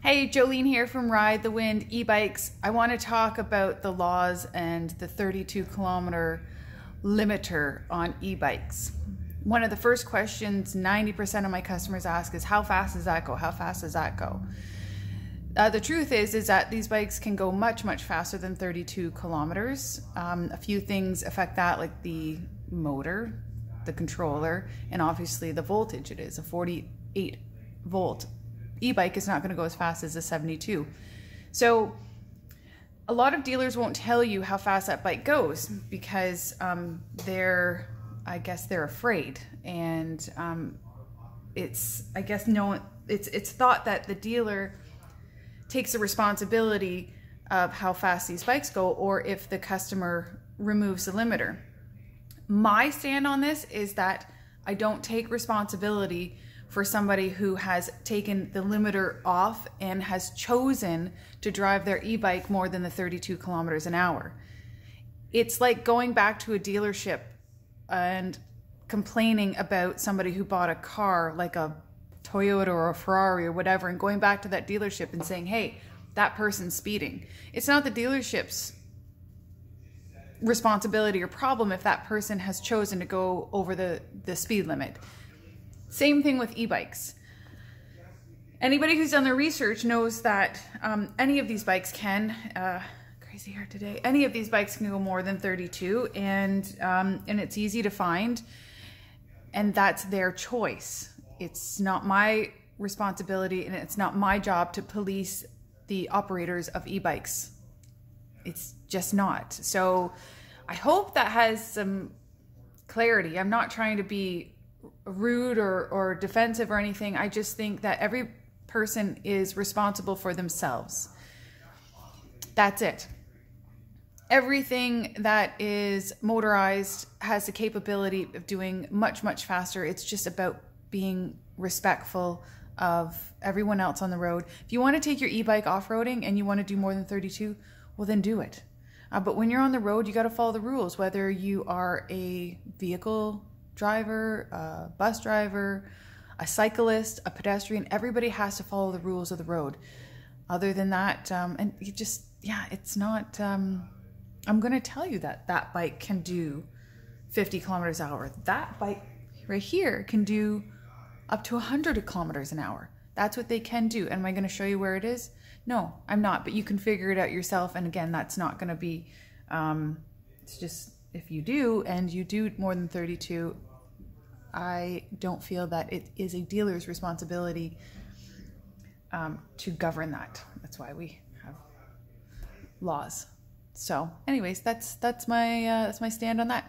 Hey, Jolene here from Ride the Wind e-bikes. I want to talk about the laws and the 32-kilometer limiter on e-bikes. One of the first questions 90% of my customers ask is, how fast does that go? How fast does that go? The truth is that these bikes can go much faster than 32 kilometers. A few things affect that, like the motor, the controller, and obviously the voltage. It is a 48 volt e-bike is not going to go as fast as a 72. So a lot of dealers won't tell you how fast that bike goes because they're afraid, and it's thought that the dealer takes the responsibility of how fast these bikes go, or if the customer removes the limiter. My stand on this is that I don't take responsibility for somebody who has taken the limiter off and has chosen to drive their e-bike more than the 32 kilometers an hour. It's like going back to a dealership and complaining about somebody who bought a car, like a Toyota or a Ferrari or whatever, and going back to that dealership and saying, hey, that person's speeding. It's not the dealership's responsibility or problem if that person has chosen to go over the speed limit. Same thing with e-bikes. Anybody who's done their research knows that any of these bikes can, crazy here today, any of these bikes can go more than 32, and it's easy to find, and that's their choice. It's not my responsibility, and it's not my job to police the operators of e-bikes. It's just not. So I hope that has some clarity. I'm not trying to be rude or defensive or anything. I just think that every person is responsible for themselves. That's it. Everything that is motorized has the capability of doing much faster. It's just about being respectful of everyone else on the road. If you want to take your e-bike off-roading and you want to do more than 32, well then do it. But when you're on the road, you got to follow the rules, whether you are a vehicle driver, a bus driver, a cyclist, a pedestrian. Everybody has to follow the rules of the road. Other than that, and you just, yeah, it's not, I'm going to tell you that that bike can do 50 kilometers an hour. That bike right here can do up to 100 kilometers an hour. That's what they can do. And am I going to show you where it is? No, I'm not, but you can figure it out yourself. And again, that's not going to be, it's just, if you do, and you do more than 32, I don't feel that it is a dealer's responsibility to govern that. That's why we have laws. So anyways, that's my stand on that.